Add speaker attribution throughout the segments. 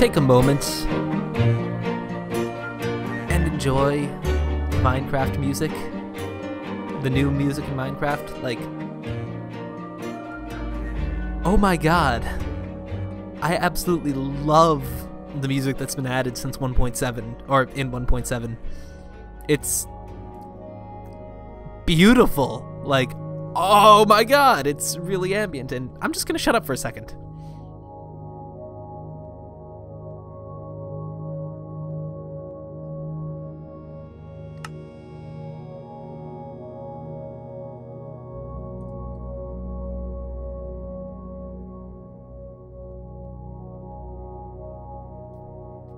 Speaker 1: take a moment and enjoy Minecraft music? The new music in Minecraft? Like, oh my god. I absolutely love the music that's been added since 1.7, or in 1.7. It's beautiful. Like, oh my god, it's really ambient, and I'm just gonna shut up for a second.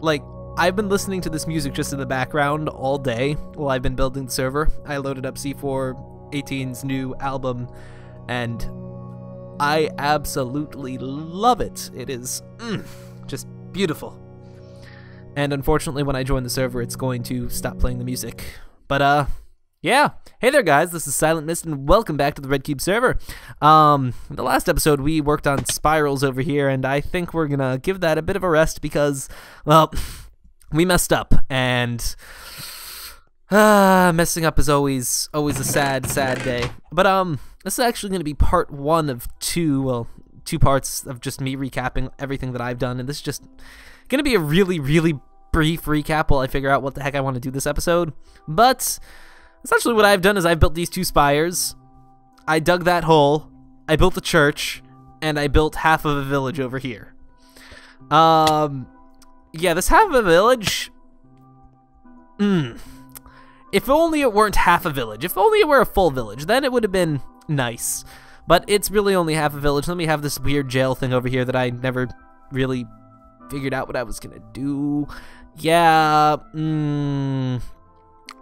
Speaker 1: Like, I've been listening to this music just in the background all day while I've been building the server. I loaded up C418's new album, and I absolutely love it. It is just beautiful. And unfortunately, when I join the server, it's going to stop playing the music. But, yeah. Hey there, guys. This is Silent Mist, and welcome back to the RedCubed server. In the last episode, we worked on spirals over here, and I think we're gonna give that a bit of a rest because, well, we messed up, and messing up is always a sad day. But this is actually gonna be part one of two parts of just me recapping everything that I've done, and this is just gonna be a really brief recap while I figure out what the heck I want to do this episode. But essentially what I've done is I've built these two spires, I dug that hole, I built a church, and I built half of a village over here. Yeah, this half of a village, if only it weren't half a village. If only it were a full village, then it would have been nice. But it's really only half a village. Then we have this weird jail thing over here that I never really figured out what I was gonna do. Yeah,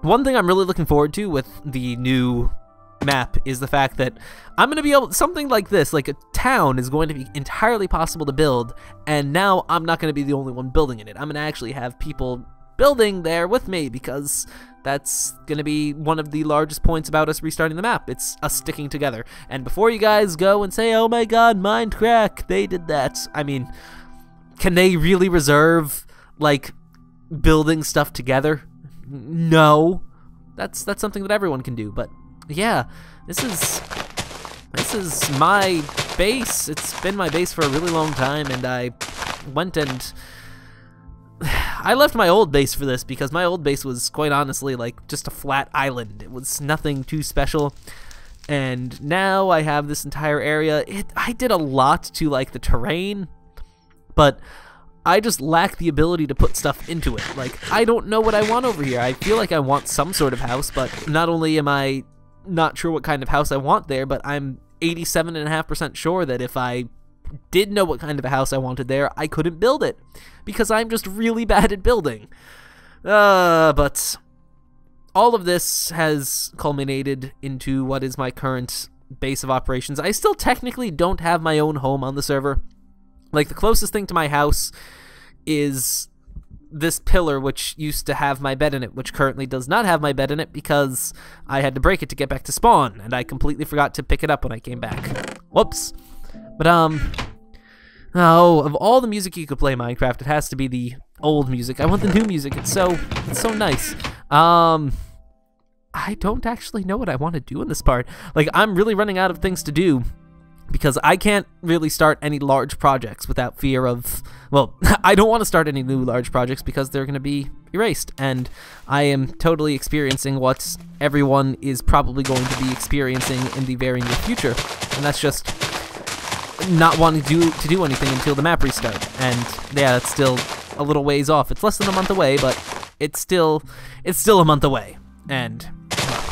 Speaker 1: one thing I'm really looking forward to with the new map is the fact that I'm going to be able, something like this, like a town is going to be entirely possible to build, and now I'm not going to be the only one building in it. I'm going to actually have people building there with me, because that's going to be one of the largest points about us restarting the map. It's us sticking together. And before you guys go and say, oh my god, Minecraft, they did that, I mean, can they really reserve, like, building stuff together? No, that's something that everyone can do. But yeah, this is my base. It's been my base for a really long time, and I went and I left my old base for this because my old base was, quite honestly, like just a flat island. It was nothing too special, and now I have this entire area. I did a lot to like the terrain, but I just lack the ability to put stuff into it. Like, I don't know what I want over here. I feel like I want some sort of house, but not only am I not sure what kind of house I want there, but I'm 87.5% sure that if I did know what kind of a house I wanted there, I couldn't build it, because I'm just really bad at building. But all of this has culminated into what is my current base of operations. I still technically don't have my own home on the server. Like, the closest thing to my house is this pillar, which used to have my bed in it, which currently does not have my bed in it because I had to break it to get back to spawn, and I completely forgot to pick it up when I came back. Whoops. But, oh, of all the music you could play in Minecraft, it has to be the old music. I want the new music. It's so nice. I don't actually know what I want to do in this part. Like, I'm really running out of things to do, because I can't really start any large projects without fear of, well, I don't want to start any new large projects because they're going to be erased, and I am totally experiencing what everyone is probably going to be experiencing in the very near future, and that's just not wanting to do anything until the map restart. And yeah, it's still a little ways off. It's less than a month away, but it's still a month away, and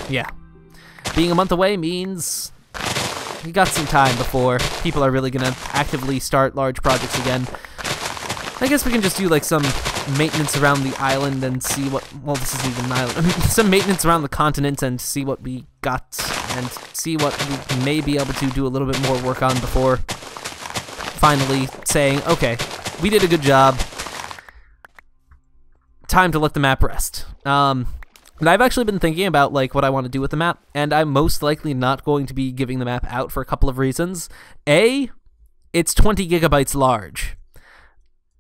Speaker 1: yeah, being a month away means we got some time before people are really gonna actively start large projects again. I guess we can just do like some maintenance around the island and see what, well, this isn't even an island. I mean, some maintenance around the continent and see what we got and see what we may be able to do a little bit more work on before finally saying, okay, we did a good job. Time to let the map rest. And I've actually been thinking about like what I want to do with the map, and I'm most likely not going to be giving the map out for a couple of reasons. A, it's 20 gigabytes large.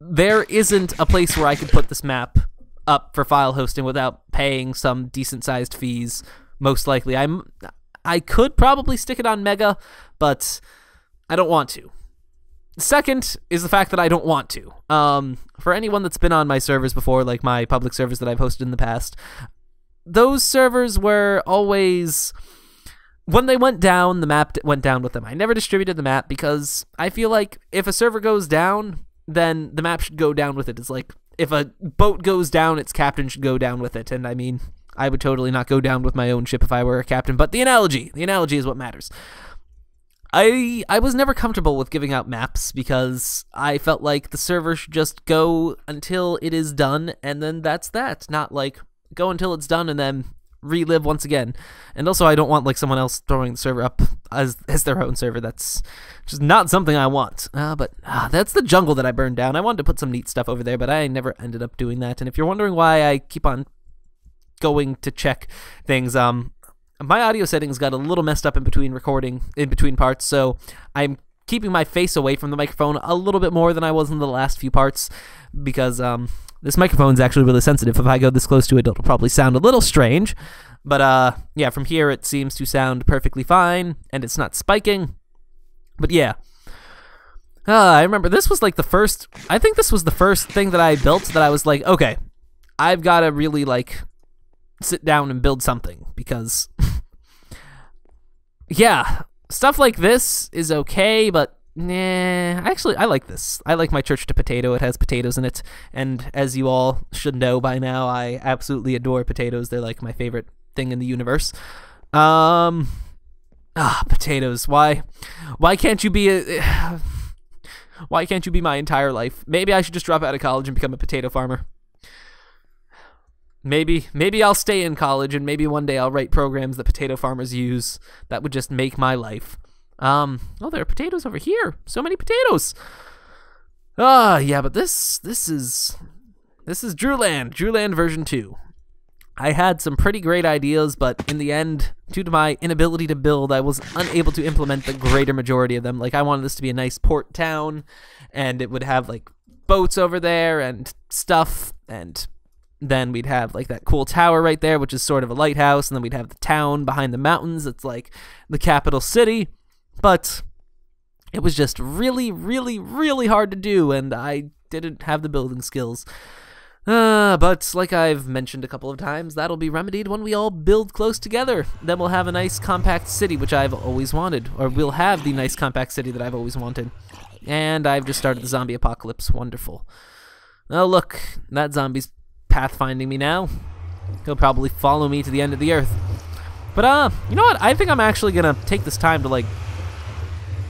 Speaker 1: there isn't a place where I could put this map up for file hosting without paying some decent-sized fees, most likely. I could probably stick it on Mega, but I don't want to. Second is the fact that I don't want to. For anyone that's been on my servers before, like my public servers that I've hosted in the past, those servers were always... When they went down, the map went down with them. I never distributed the map because I feel like if a server goes down, then the map should go down with it. It's like if a boat goes down, its captain should go down with it. And I mean, I would totally not go down with my own ship if I were a captain, but the analogy is what matters. I was never comfortable with giving out maps because I felt like the server should just go until it is done, and then that's that. Not like go until it's done and then relive once again. And also I don't want like someone else throwing the server up as their own server. That's just not something I want. But that's the jungle that I burned down. I wanted to put some neat stuff over there, but I never ended up doing that. And if you're wondering why I keep on going to check things, my audio settings got a little messed up in between parts, so I'm keeping my face away from the microphone a little bit more than I was in the last few parts because this microphone's actually really sensitive. If I go this close to it, it'll probably sound a little strange. But yeah, from here it seems to sound perfectly fine, and it's not spiking. But yeah. I remember this was like the first... I think this was the first thing that I built that I was like, okay, I've got to really like sit down and build something because... yeah, stuff like this is okay, but nah, actually, I like this. I like my church to potato. It has potatoes in it, and as you all should know by now, I absolutely adore potatoes. They're like my favorite thing in the universe. Potatoes. Why can't you be why can't you be my entire life? Maybe I should just drop out of college and become a potato farmer. Maybe I'll stay in college, and maybe one day I'll write programs that potato farmers use. That would just make my life. Oh, there are potatoes over here. So many potatoes. Yeah, but this is Drewland version 2. I had some pretty great ideas, but in the end, due to my inability to build, I was unable to implement the greater majority of them. Like, I wanted this to be a nice port town, and it would have like boats over there and stuff, and then we'd have like that cool tower right there, which is sort of a lighthouse, and then we'd have the town behind the mountains. It's like the capital city. But it was just really, really, really hard to do, and I didn't have the building skills. But like I've mentioned a couple of times, that'll be remedied when we all build close together. Then we'll have a nice compact city, which I've always wanted. Or we'll have the nice compact city that I've always wanted. And I've just started the zombie apocalypse. Wonderful. Oh, look, that zombie's pathfinding me now. He'll probably follow me to the end of the earth. But, you know what? I think I'm actually gonna take this time to, like...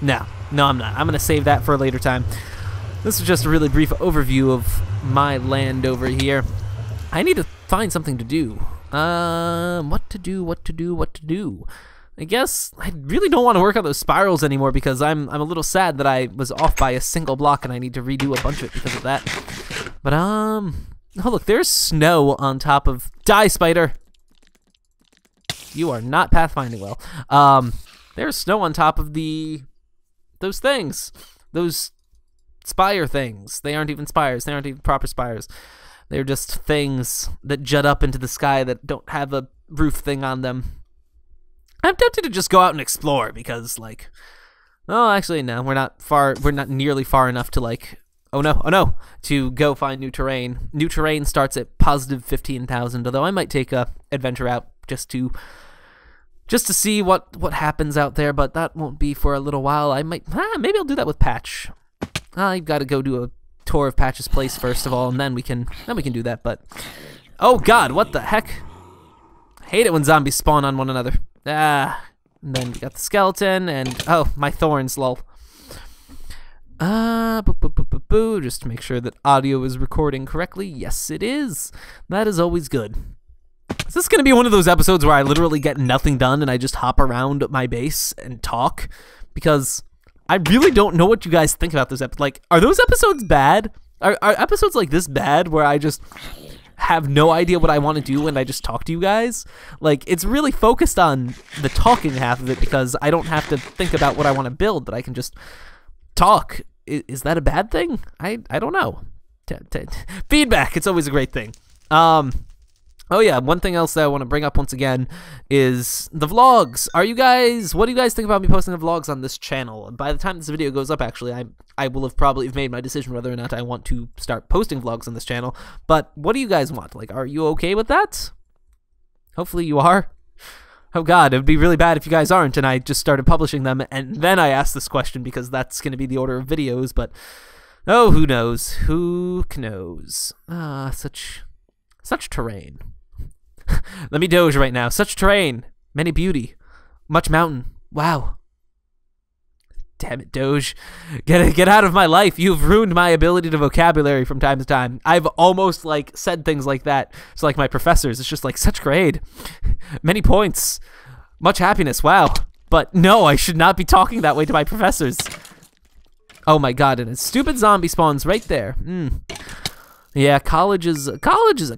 Speaker 1: No, I'm not. I'm gonna save that for a later time. This is just a really brief overview of my land over here. I need to find something to do. What to do? I guess I really don't want to work on those spirals anymore because I'm a little sad that I was off by a single block and I need to redo a bunch of it because of that. But, oh look, there's snow on top of... Die, spider! You are not pathfinding well. There's snow on top of those things. Those spire things. They aren't even spires. They aren't even proper spires. They're just things that jut up into the sky that don't have a roof thing on them. I'm tempted to just go out and explore because, like... Oh, actually, no. We're not nearly far enough to, like... Oh no, to go find new terrain. New terrain starts at positive 15,000, although I might take a adventure out just to see what happens out there, but that won't be for a little while. I might, maybe I'll do that with Patch. I've got to go do a tour of Patch's place first of all, and then we can do that, but... Oh god, what the heck? I hate it when zombies spawn on one another. And then we got the skeleton, and... Oh, my thorns, lol. Just to make sure that audio is recording correctly. Yes, it is. That is always good. Is this going to be one of those episodes where I literally get nothing done and I just hop around my base and talk? Because I really don't know what you guys think about those episodes. Like, are those episodes bad? Are episodes like this bad where I just have no idea what I want to do and I just talk to you guys? Like, it's really focused on the talking half of it because I don't have to think about what I want to build, but I can just talk. Is that a bad thing? I don't know. Feedback, it's always a great thing. Oh yeah, one thing else that I want to bring up once again is the vlogs. What do you guys think about me posting the vlogs on this channel? By the time this video goes up, actually, I will have probably made my decision whether or not I want to start posting vlogs on this channel. But what do you guys want? Like, are you okay with that? Hopefully you are. Oh god, it would be really bad if you guys aren't and I just started publishing them and then I asked this question, because that's going to be the order of videos, but oh, who knows? Who knows? Such terrain. Let me doge right now. Such terrain, many beauty, much mountain. Wow. Damn it, Doge. Get out of my life. You've ruined my ability to vocabulary from time to time. I've almost, like, said things like that. So, like, my professors, it's just, like, such grade. Many points. Much happiness. Wow. But, no, I should not be talking that way to my professors. Oh, my God. And a stupid zombie spawns right there. Yeah, college is a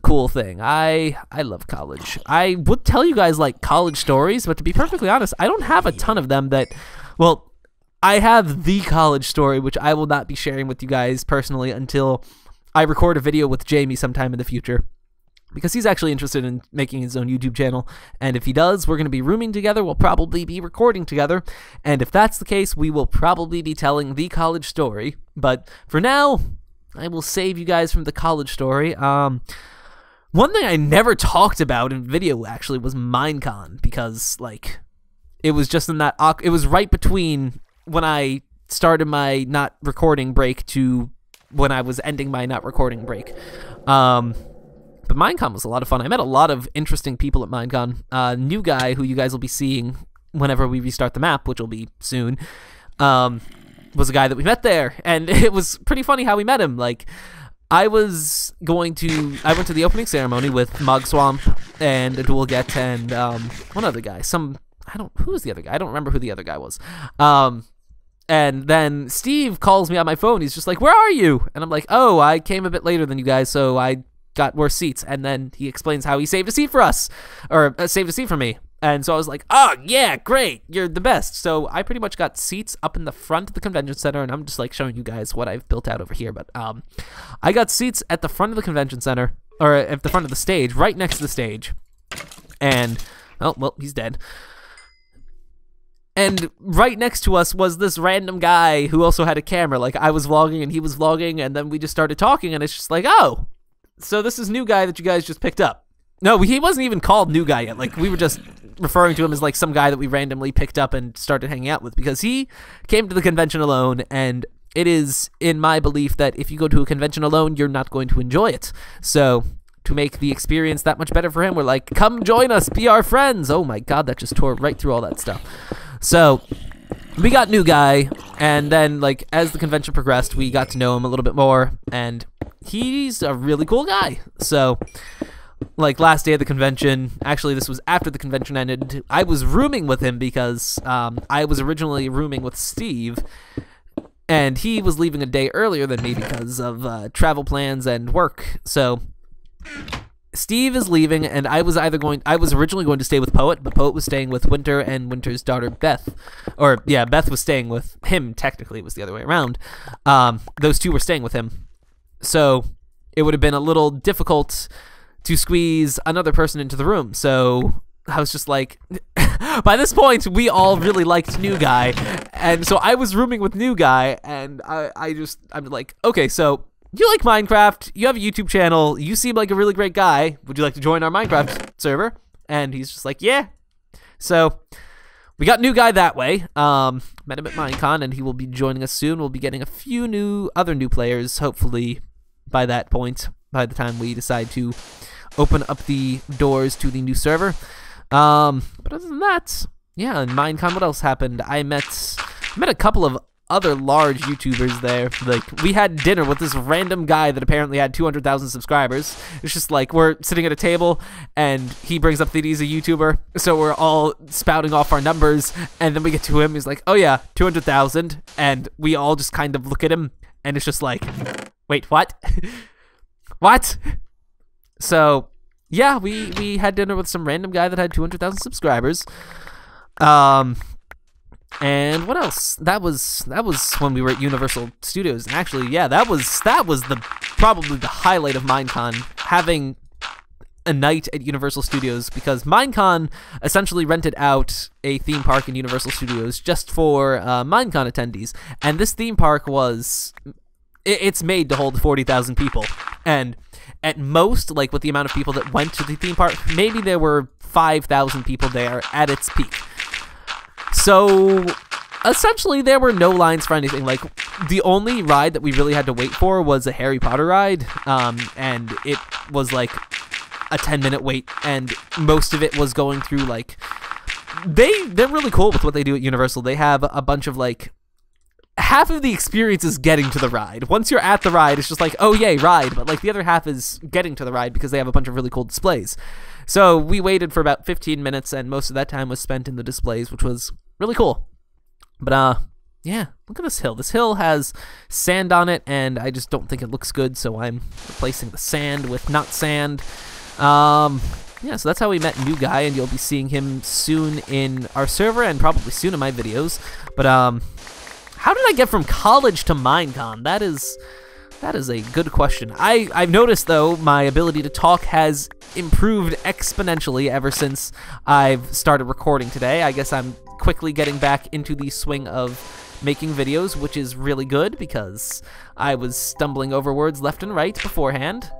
Speaker 1: cool thing. I love college. I would tell you guys, like, college stories, but to be perfectly honest, I don't have a ton of them that, well, I have the college story, which I will not be sharing with you guys personally until I record a video with Jamie sometime in the future, because he's actually interested in making his own YouTube channel, and if he does, we're going to be rooming together, we'll probably be recording together, and if that's the case, we will probably be telling the college story, but for now, I will save you guys from the college story. One thing I never talked about in video, actually, was Minecon, because, like, it was just in that, it was right between when I started my not recording break to when I was ending my not recording break. But Minecon was a lot of fun. I met a lot of interesting people at Minecon. New guy who you guys will be seeing whenever we restart the map, which will be soon, was a guy that we met there, and it was pretty funny how we met him. Like, I went to the opening ceremony with Mug Swamp and Duelget and one other guy. Who was the other guy? I don't remember who the other guy was. And then Steve calls me on my phone. He's just like, "Where are you?" And I'm like, "Oh, I came a bit later than you guys, so I got worse seats." And then he explains how he saved a seat for us, or saved a seat for me. And so I was like, "Oh, yeah, great. You're the best." So I pretty much got seats up in the front of the convention center, and I'm just, like, showing you guys what I've built out over here. But I got seats at the front of the convention center, or at the front of the stage, right next to the stage. And, oh, well, he's dead. And right next to us was this random guy who also had a camera. Like, I was vlogging and he was vlogging, and then we just started talking, and it's just like, oh, so this is new guy that you guys just picked up. No, he wasn't even called new guy yet. Like, we were just referring to him as, like, some guy that we randomly picked up and started hanging out with, because he came to the convention alone, and it is in my belief that if you go to a convention alone, you're not going to enjoy it. So to make the experience that much better for him, we're like, come join us, be our friends. Oh my god, that just tore right through all that stuff. So we got new guy, and then, like, as the convention progressed, we got to know him a little bit more, and he's a really cool guy. So, like, last day of the convention, actually this was after the convention ended, I was rooming with him because I was originally rooming with Steve, and he was leaving a day earlier than me because of travel plans and work. So Steve is leaving, and I was originally going to stay with Poet, but Poet was staying with Winter and Winter's daughter Beth. Or, yeah, Beth was staying with him, technically. It was the other way around. Those two were staying with him. So it would have been a little difficult to squeeze another person into the room. So I was just like, by this point, we all really liked New Guy. And so I was rooming with New Guy, and I'm like, okay, so you like Minecraft, you have a YouTube channel, you seem like a really great guy, would you like to join our Minecraft server? And he's just like, yeah. So we got New Guy that way. Met him at Minecon, and he will be joining us soon. We'll be getting a few other new players, hopefully, by that point, by the time we decide to open up the doors to the new server. But other than that, yeah, in Minecon, what else happened? I met a couple of other large YouTubers there. Like, we had dinner with this random guy that apparently had 200,000 subscribers. It's just like, we're sitting at a table, and he brings up that he's a YouTuber, so we're all spouting off our numbers, and then we get to him, he's like, oh yeah, 200,000, and we all just kind of look at him, and it's just like, wait, what? What? So, yeah, we had dinner with some random guy that had 200,000 subscribers. And what else? That was when we were at Universal Studios. And actually, yeah, that was the probably the highlight of Minecon, having a night at Universal Studios, because Minecon essentially rented out a theme park in Universal Studios just for Minecon attendees, and this theme park it's made to hold 40,000 people, and at most, like with the amount of people that went to the theme park, maybe there were 5,000 people there at its peak. So essentially there were no lines for anything. Like, the only ride that we really had to wait for was a Harry Potter ride, and it was like a 10-minute wait, and most of it was going through, like, they're really cool with what they do at Universal. They have a bunch of, like, half of the experience is getting to the ride. Once you're at the ride, it's just like, oh yay, ride, but like the other half is getting to the ride because they have a bunch of really cool displays. So we waited for about 15 minutes, and most of that time was spent in the displays, which was really cool. But yeah, look at this hill. This hill has sand on it, and I just don't think it looks good, so I'm replacing the sand with not sand. Yeah, so that's how we met New Guy, and you'll be seeing him soon in our server and probably soon in my videos. But how did I get from college to Minecon? That is a good question. I've noticed, though, my ability to talk has improved exponentially ever since I've started recording today. I guess I'm quickly getting back into the swing of making videos, which is really good because I was stumbling over words left and right beforehand,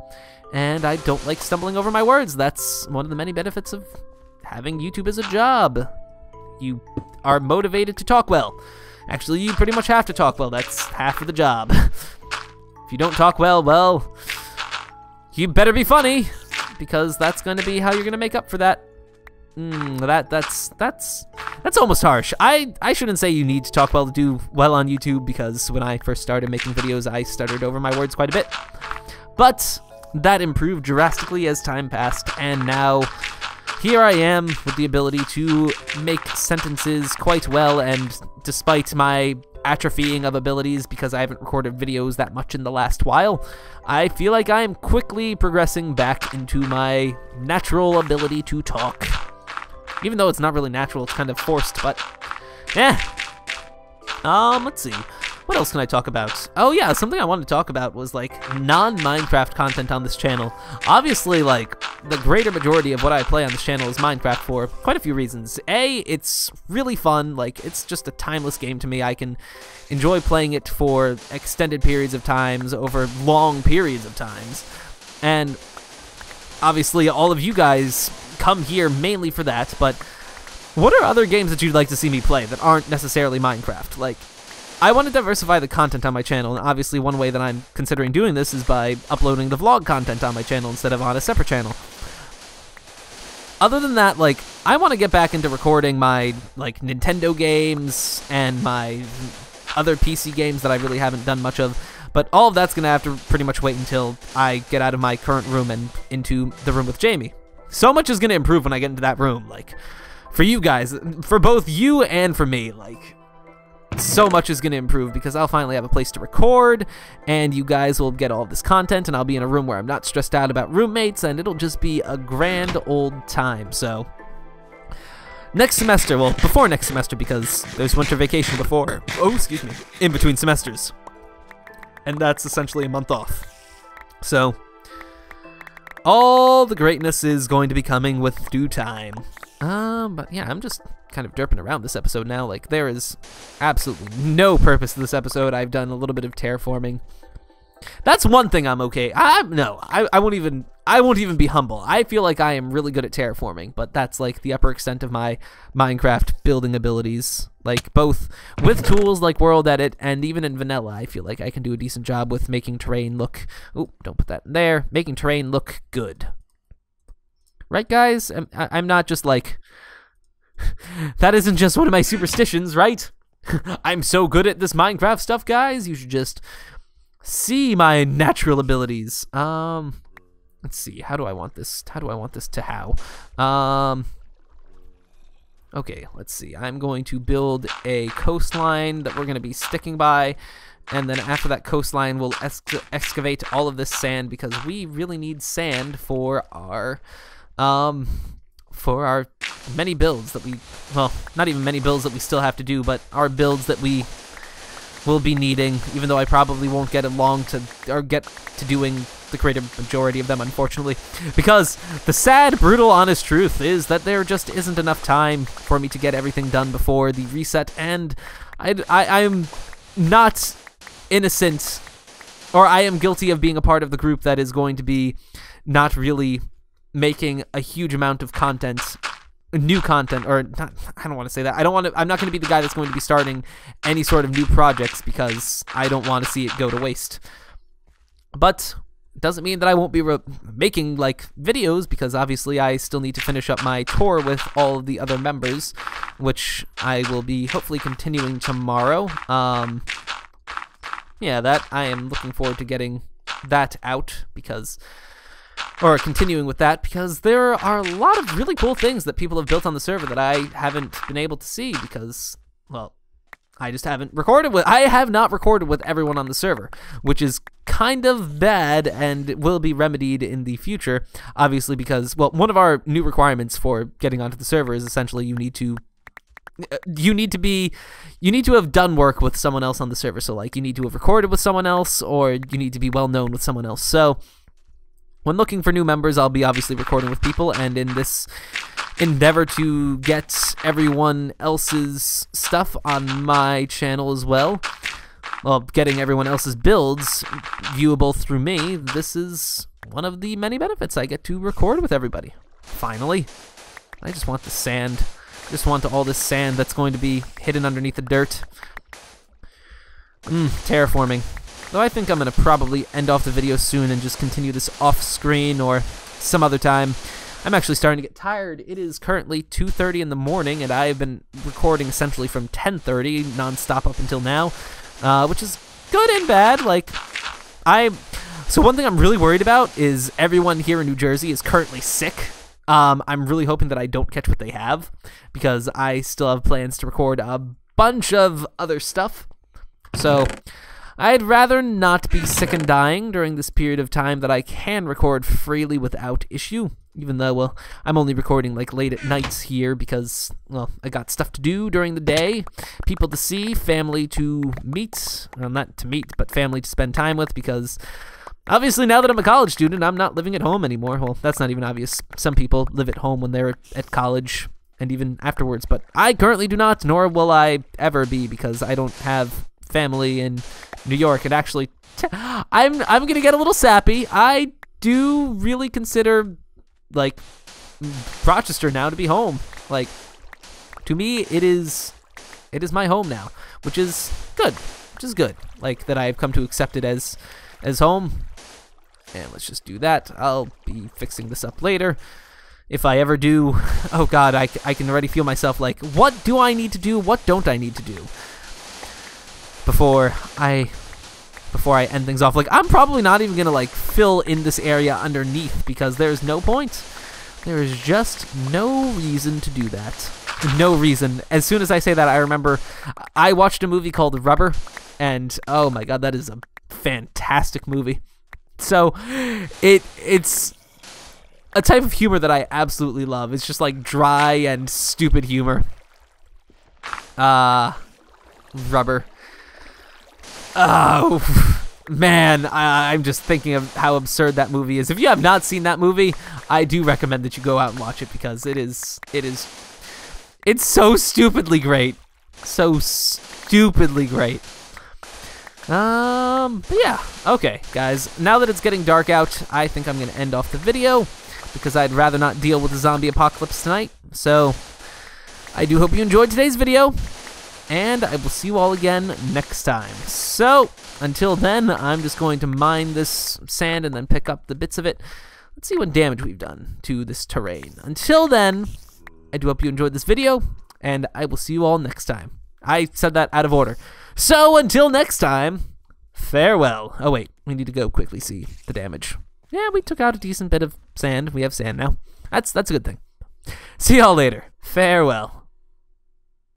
Speaker 1: and I don't like stumbling over my words. That's one of the many benefits of having YouTube as a job. You are motivated to talk well. Actually, you pretty much have to talk well. That's half of the job. If you don't talk well, you better be funny, because that's going to be how you're going to make up for that. That's almost harsh. I shouldn't say you need to talk well to do well on YouTube, because when I first started making videos, I stuttered over my words quite a bit. But that improved drastically as time passed, and now here I am with the ability to make sentences quite well, and despite my atrophying of abilities because I haven't recorded videos that much in the last while, I feel like I am quickly progressing back into my natural ability to talk. Even though it's not really natural, it's kind of forced, but yeah. Let's see. What else can I talk about? Oh yeah, something I wanted to talk about was like non-Minecraft content on this channel. Obviously, like, the greater majority of what I play on this channel is Minecraft for quite a few reasons. A, it's really fun. Like, it's just a timeless game to me. I can enjoy playing it for extended periods of times, over long periods of times. And obviously all of you guys come here mainly for that, but what are other games that you'd like to see me play that aren't necessarily Minecraft? Like, I want to diversify the content on my channel, and obviously one way that I'm considering doing this is by uploading the vlog content on my channel instead of on a separate channel. Other than that, like, I want to get back into recording my, like, Nintendo games and my other PC games that I really haven't done much of, but all of that's going to have to pretty much wait until I get out of my current room and into the room with Jamie. So much is going to improve when I get into that room, like, for you guys, for both you and for me, like, so much is going to improve because I'll finally have a place to record, and you guys will get all this content, and I'll be in a room where I'm not stressed out about roommates, and it'll just be a grand old time. So next semester, well, before next semester, because there's winter vacation before, in between semesters, and that's essentially a month off. So all the greatness is going to be coming with due time. But yeah, I'm just kind of derping around this episode now. Like, there is absolutely no purpose to this episode. I've done a little bit of terraforming. That's one thing I'm okay. I won't even be humble. I feel like I am really good at terraforming, but that's like the upper extent of my Minecraft building abilities. Like, both with tools like World Edit and even in vanilla, I feel like I can do a decent job with making terrain look, oh, don't put that in there, making terrain look good. Right, guys? I'm not just like, that isn't just one of my superstitions, right? I'm so good at this Minecraft stuff, guys. You should just see my natural abilities. Let's see. How do I want this? How do I want this to how? Okay, let's see. I'm going to build a coastline that we're going to be sticking by. And then after that coastline, we'll excavate all of this sand because we really need sand for our many builds that we, well, not even many builds that we still have to do, but our builds that we will be needing, even though I probably won't get along to, or get to doing the greater majority of them, unfortunately, because the sad, brutal, honest truth is that there just isn't enough time for me to get everything done before the reset, and I'm not innocent, or I am guilty of being a part of the group that is going to be not really making a huge amount of content, new content, or not, I don't want to say that. I'm not going to be the guy that's going to be starting any sort of new projects because I don't want to see it go to waste. But it doesn't mean that I won't be making like videos, because obviously I still need to finish up my tour with all of the other members, which I will be hopefully continuing tomorrow. Yeah, that I am looking forward to getting that out, because, or continuing with that, because there are a lot of really cool things that people have built on the server that I haven't been able to see because, well, I just haven't recorded with, I have not recorded with everyone on the server, which is kind of bad and will be remedied in the future, obviously, because, well, one of our new requirements for getting onto the server is essentially you need to have done work with someone else on the server. So like you need to have recorded with someone else, or you need to be well known with someone else. So when looking for new members, I'll be obviously recording with people, and in this endeavor to get everyone else's stuff on my channel as well, well, getting everyone else's builds viewable through me, this is one of the many benefits. I get to record with everybody. Finally. I just want the sand. I just want all this sand that's going to be hidden underneath the dirt. Terraforming. Though I think I'm going to probably end off the video soon and just continue this off screen or some other time. I'm actually starting to get tired. It is currently 2:30 in the morning, and I have been recording essentially from 10:30 nonstop up until now, which is good and bad. Like, so one thing I'm really worried about is everyone here in New Jersey is currently sick. I'm really hoping that I don't catch what they have, because I still have plans to record a bunch of other stuff. So I'd rather not be sick and dying during this period of time that I can record freely without issue, even though, well, I'm only recording like late at nights here because, well, I got stuff to do during the day, people to see, family to meet, well, not to meet, but family to spend time with, because obviously now that I'm a college student, I'm not living at home anymore. Well, that's not even obvious. Some people live at home when they're at college and even afterwards, but I currently do not, nor will I ever be, because I don't have family in New York. And actually, I'm gonna get a little sappy. I do really consider like Rochester now to be home. Like, to me, it is my home now, which is good. Like, that I've come to accept it as home. And let's just do that. I'll be fixing this up later, if I ever do. Oh God, I can already feel myself like, what do I need to do? What don't I need to do? Before I end things off. Like, I'm probably not even gonna like fill in this area underneath, because there's no point. There is just no reason to do that. No reason. As soon as I say that, I remember I watched a movie called Rubber, and oh my God, that is a fantastic movie. So it's a type of humor that I absolutely love. It's just like dry and stupid humor. Rubber. Oh man, I'm just thinking of how absurd that movie is. If you have not seen that movie, I do recommend that you go out and watch it, because it's so stupidly great. So stupidly great. But yeah, okay, guys. Now that it's getting dark out, I think I'm gonna end off the video, because I'd rather not deal with the zombie apocalypse tonight. So I do hope you enjoyed today's video, and I will see you all again next time. So until then, I'm just going to mine this sand and then pick up the bits of it. Let's see what damage we've done to this terrain. Until then, I do hope you enjoyed this video, and I will see you all next time. I said that out of order. So until next time, farewell. Oh wait, we need to go quickly see the damage. Yeah, we took out a decent bit of sand. We have sand now. That's a good thing. See y'all later. Farewell.